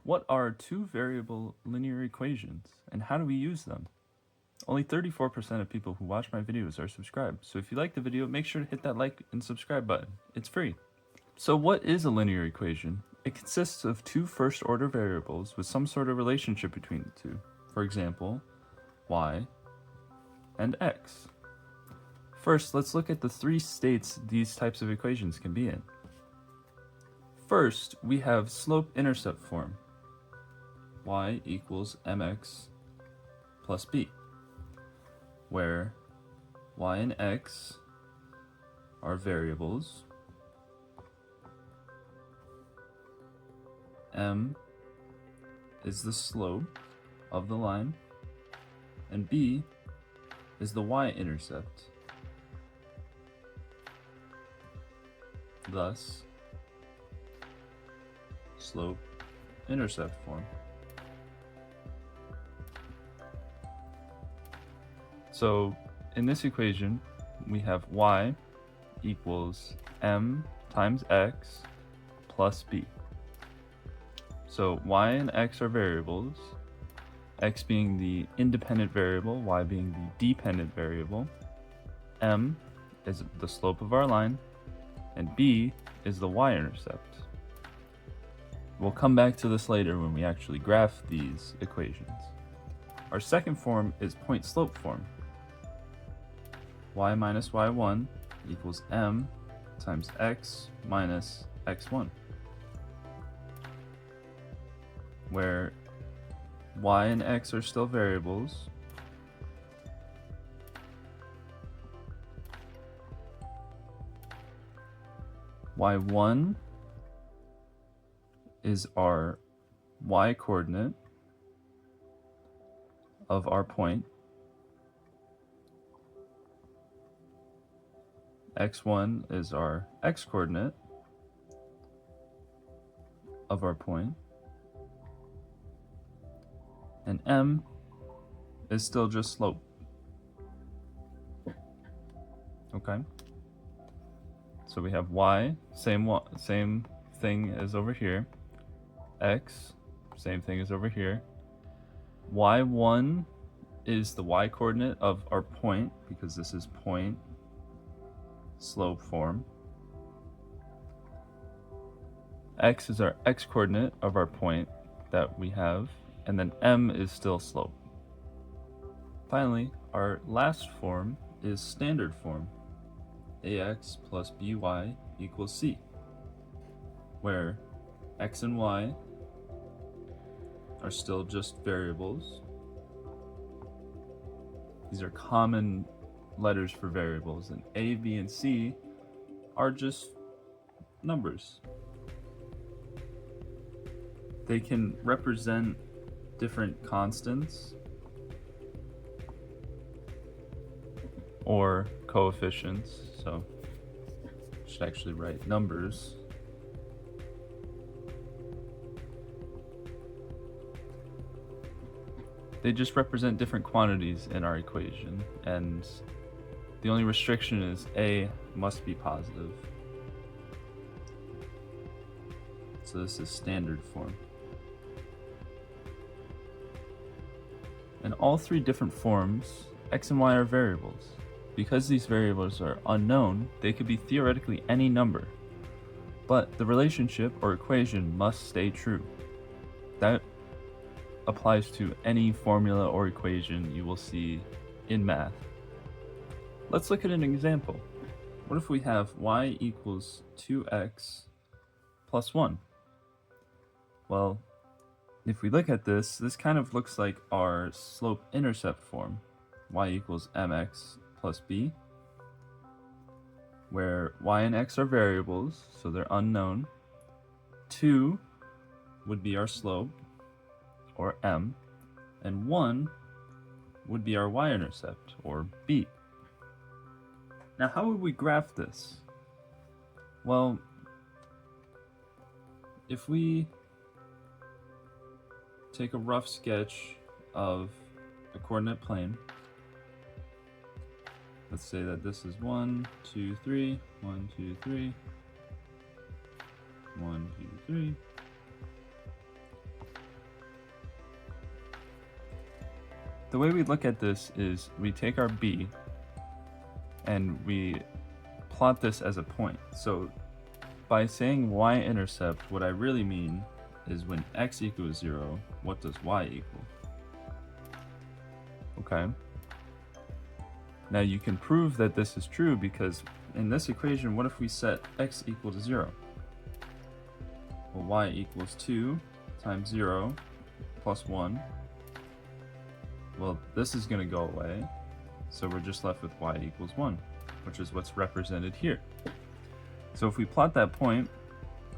What are two variable linear equations, and how do we use them? Only 34% of people who watch my videos are subscribed, so if you like the video, make sure to hit that like and subscribe button. It's free. So what is a linear equation? It consists of two first-order variables with some sort of relationship between the two. For example, y and x. First, let's look at the three states these types of equations can be in. First, we have slope-intercept form. Y equals mx plus b, where y and x are variables, m is the slope of the line, and b is the y-intercept. Thus, slope-intercept form. So in this equation, we have y equals m times x plus b. So y and x are variables, x being the independent variable, y being the dependent variable. M is the slope of our line, and b is the y-intercept. We'll come back to this later when we actually graph these equations. Our second form is point-slope form. Y minus y1 equals m times x minus x1, where y and x are still variables, y1 is our y-coordinate of our point, x1 is our x-coordinate of our point, and m is still just slope. Okay? So we have y, same thing as over here. X, same thing as over here. y1 is the y-coordinate of our point, because this is point slope form. X is our x-coordinate of our point that we have, and then m is still slope. Finally, our last form is standard form. Ax plus by equals c, where x and y are still just variables. These are common letters for variables, and a, b, and c are just numbers. They can represent different constants or coefficients, so I should actually write numbers. They just represent different quantities in our equation, and the only restriction is a must be positive. So this is standard form. In all three different forms, x and y are variables. Because these variables are unknown, they could be theoretically any number, but the relationship or equation must stay true. That applies to any formula or equation you will see in math. Let's look at an example. What if we have y equals 2x plus 1? Well, if we look at this kind of looks like our slope-intercept form. Y equals mx plus b, where y and x are variables, so they're unknown. 2 would be our slope, or m, and 1 would be our y-intercept, or b. Now, how would we graph this? Well, if we take a rough sketch of a coordinate plane, let's say that this is 1, 2, 3, 1, 2, 3, 1, 2, 3. the way we look at this is we take our b and we plot this as a point. So by saying y-intercept, what I really mean is when x equals 0, what does y equal? Okay. Now you can prove that this is true because in this equation, what if we set x equal to 0? Well, y equals 2 times 0 plus 1. Well, this is going to go away, so we're just left with y equals 1, which is what's represented here. So if we plot that point,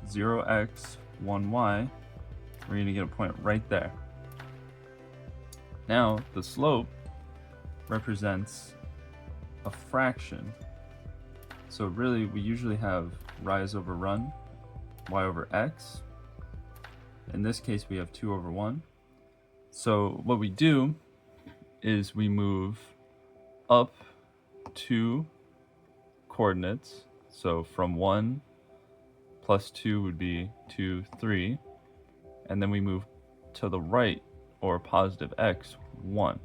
0x, 1y, we're going to get a point right there. Now, the slope represents a fraction. So really, we usually have rise over run, y over x. In this case, we have 2 over 1. So what we do is we move up 2 coordinates. So from 1 plus 2 would be 2, 3. And then we move to the right, or positive x, 1.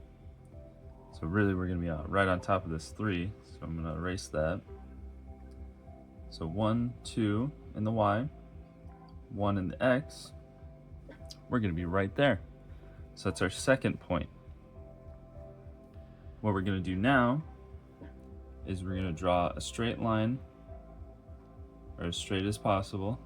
So really we're going to be right on top of this 3. So I'm going to erase that. So 1, 2 in the y, 1 in the x. We're going to be right there. So that's our second point. What we're going to do now is we're going to draw a straight line, or as straight as possible,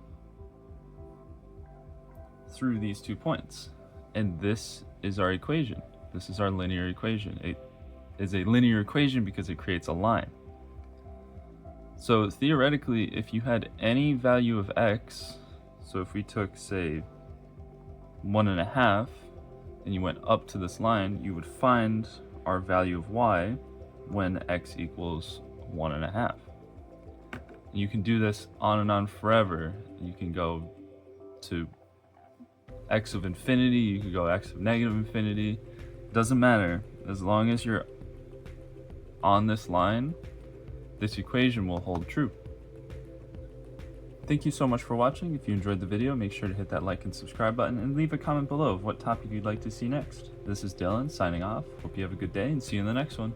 through these 2 points. And this is our equation. This is our linear equation. It is a linear equation because it creates a line. So theoretically, if you had any value of x, so if we took, say, 1.5, and you went up to this line, you would find our value of y when x equals 1.5. You can do this on and on forever. You can go to x of infinity, you could go x of negative infinity. Doesn't matter. As long as you're on this line, this equation will hold true. Thank you so much for watching. If you enjoyed the video, make sure to hit that like and subscribe button and leave a comment below of what topic you'd like to see next. This is Dylan signing off. Hope you have a good day and see you in the next one.